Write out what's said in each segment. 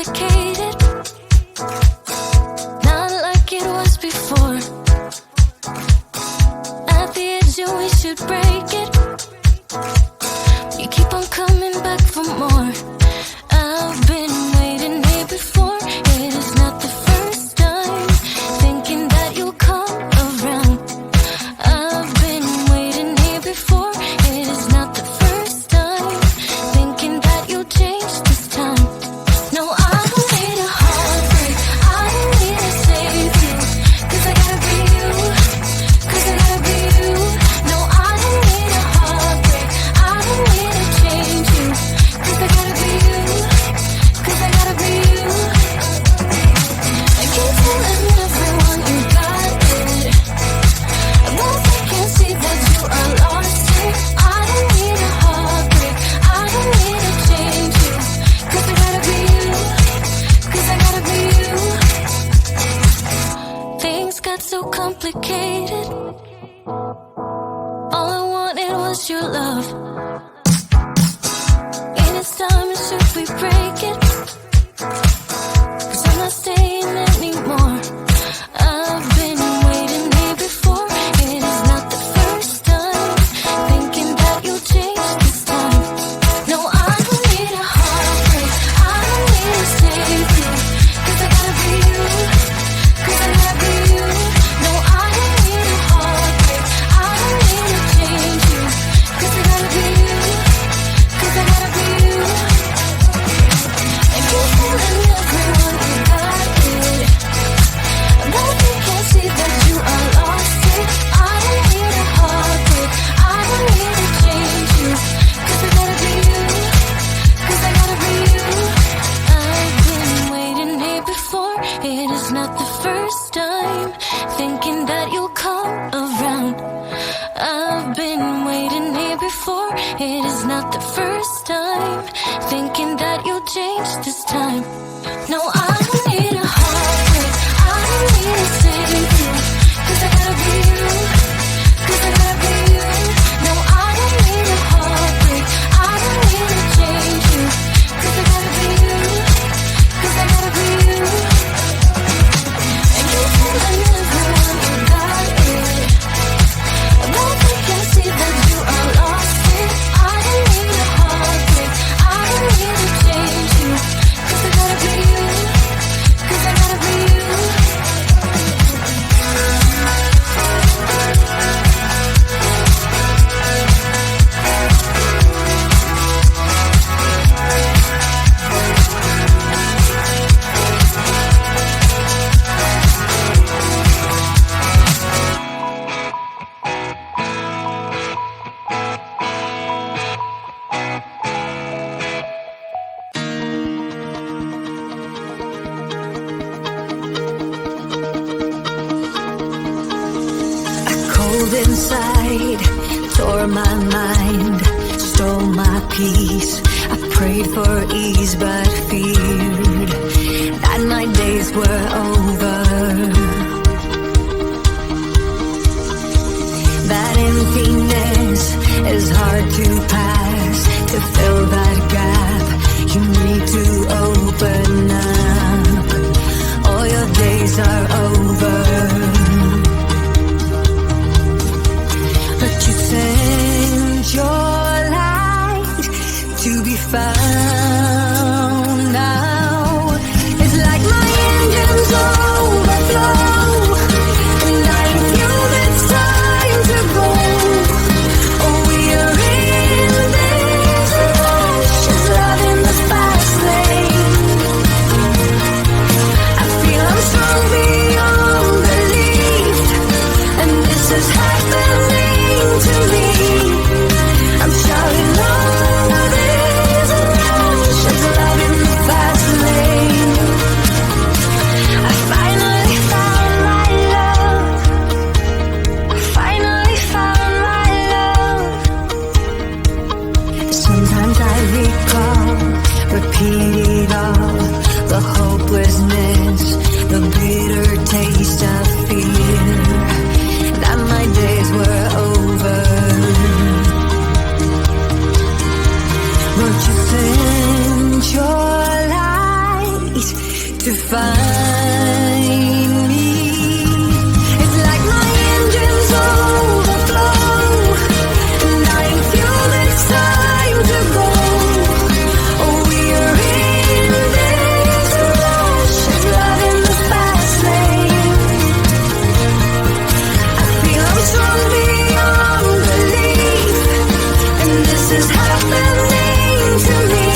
complicated, not like it was before. At the edge, you we should break it. You keep on coming back for more. I've been waiting here before. It is not the first time, thinking that you'll come around. I've been waiting here before. It is not the first time, thinking that you'll change this time. No, I don't need a heartbreak, I don't need to save you, 'cause I gotta be you, 'cause I gotta be you. No, I don't need a heartbreak, I don't need to change you, 'cause I gotta be you, 'cause I gotta be you. I keep telling everyone you got it, I won't think and see that you are lost here. I don't need a heartbreak, I don't need to change you, 'cause I gotta be you, 'cause I gotta be you. Things got so complicated, all I wanted was your love. And it's time, should we break it? 'Cause I'm not staying anymore. I've been waiting here before. It is not the first time, thinking that you'll change this time. No, I don't need a heartbreak, I don't need to save you, 'cause I gotta be you, 'cause I gotta be you. No, I don't need a heartbreak, I don't need to change you, 'cause I gotta be you, 'cause I gotta be you. And you're telling everyone you got it, I don't think I see that you are lost here. I don't need a heartbreak, I don't need to change you, 'cause I gotta be you, 'cause I gotta be you. I've been waiting here before. It is not the first time, thinking that you'll come around. I've been waiting here before. It is not the first time, thinking that you'll change this time. No, I don't need a heartbreak, I don't need to save you, 'cause I gotta be you, 'cause I gotta be you. No, I don't need a heartbreak, I don't need to change you, 'cause I gotta be you, 'cause I gotta be you. And you're telling everyone you got it, I don't think I see that you are lost here. I don't need a heartbreak, I don't need to change you, 'cause I gotta be you, 'cause I gotta be you. Cold inside, tore my mind, stole my peace. I prayed for ease but feared that my days were over. That emptiness is hard to pass. To fill that gap, you need to open up. All your days are over. But you sent your light to be found now. It's like my engines overflow, and I feel it's time to go. Oh, we are in this rush, just love in the fast lane. I feel I'm strong beyond belief, and this is happening to me. I'm shouting over this road, find me. It's like my engines overflow, and I feel it's time to go. Oh, we're in this rush of love in the fast lane. I feel I'm strong beyond belief, and this is happening to me.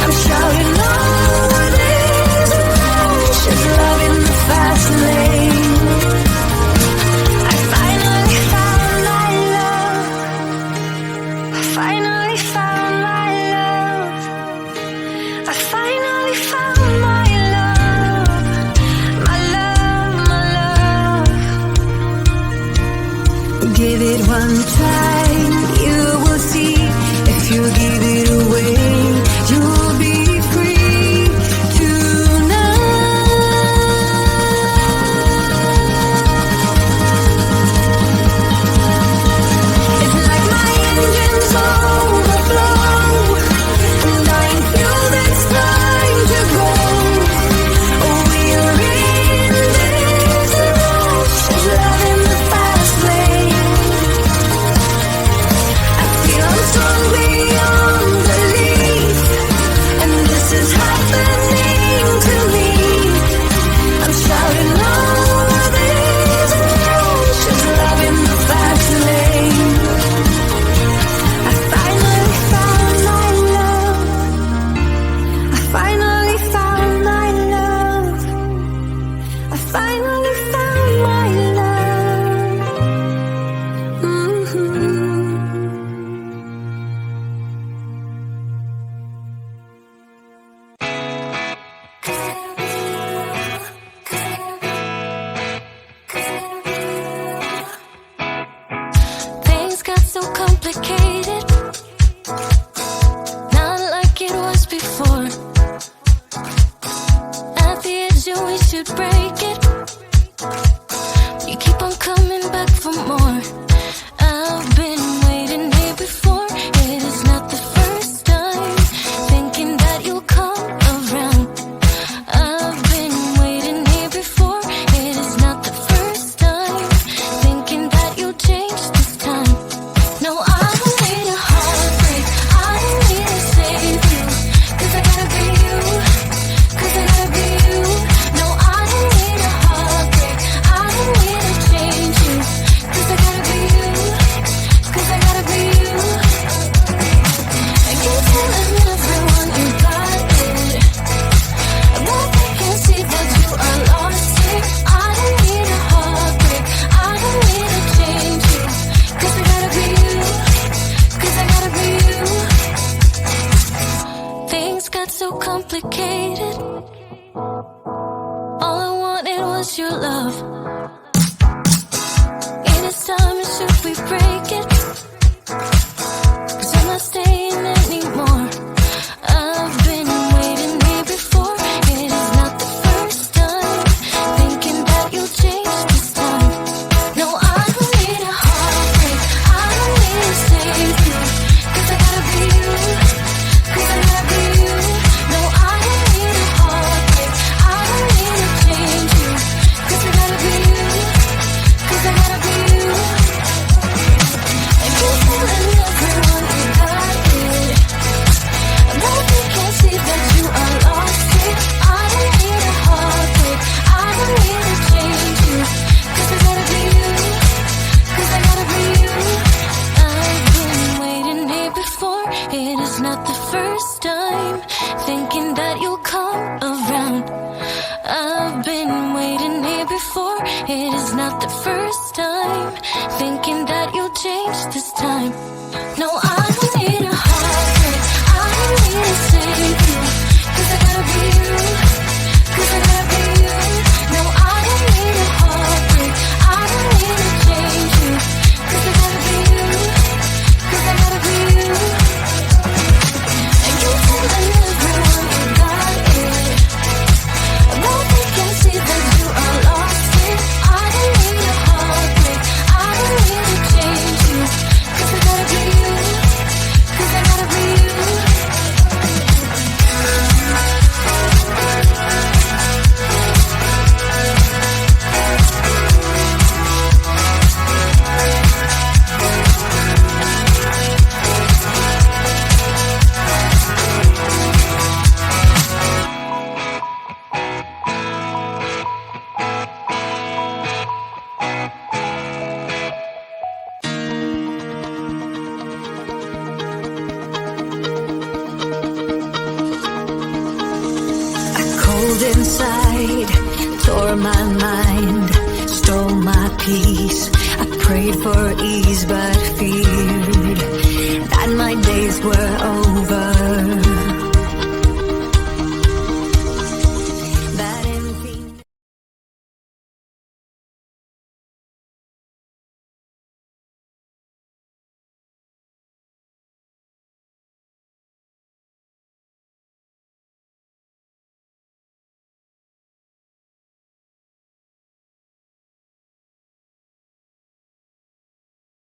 I'm shouting over this rush of love in the fast lane. I finally found my love. I finally found my love. I finally found my love. My love, my love. Give it one time, you will see. If you give it away, you'll be free tonight. It's like my engines overflow, and I feel it's time to go. Oh, we're in this rush of love in the fast lane. I feel I'm strong beyond belief, and this is happening to me. I'm shouting over this rush of love in the fast lane. I finally found my love. I finally found my love. I finally found my love. Things got so complicated, not like it was before. At the edge, you we should break it. You keep on coming back for more. I've been waiting here before. It is not the first time, thinking that you'll come around. I've been waiting here before. It is not the first time, thinking that you'll change this time. No, I don't need a heartbreak. I don't need to save you, 'cause I gotta be you. 'Cause I gotta be you. No, I don't need a heartbreak. I don't need to change you, 'cause I gotta be you. 'Cause I gotta be you. I keep telling everyone you got it, but they can see that you are lost here. I don't need a heartbreak. I don't need to change you, 'cause I gotta be you. 'Cause I gotta be you. Things got so complicated. All I wanted was your love. It is time, should we break it? 'Cause I'm not staying anymore. I've been waiting here before. It is not the first time, thinking that you'll change this time. No, I don't need a heartbreak. I don't need to save you, 'cause I gotta be you. 'Cause I gotta be you. No, I don't need a heartbreak. I don't need to change you, 'cause I gotta be you. 'Cause I gotta be you. And you're telling everyone you got it, but they can't see that you are lost here. I don't need a heartbreak. I don't need to change you, 'cause I gotta be you. 'Cause I gotta be you. I've been waiting here before. It is not the first time, thinking that you'll come around. I've been waiting here before. It is not the first time, thinking that you'll change this time. No, I don't need a heartbreak. I don't need to save you, 'cause I gotta be you. 'Cause I gotta be you. No, I don't need a heartbreak. I don't need to change you, 'cause I gotta be you. 'Cause I gotta be you. And you're telling everyone you got it, but they can't see that you are lost here. I don't need a heartbreak. I don't need to change you, 'cause I gotta be cold inside, tore my mind, stole my peace. I prayed for ease but feared that my days were over.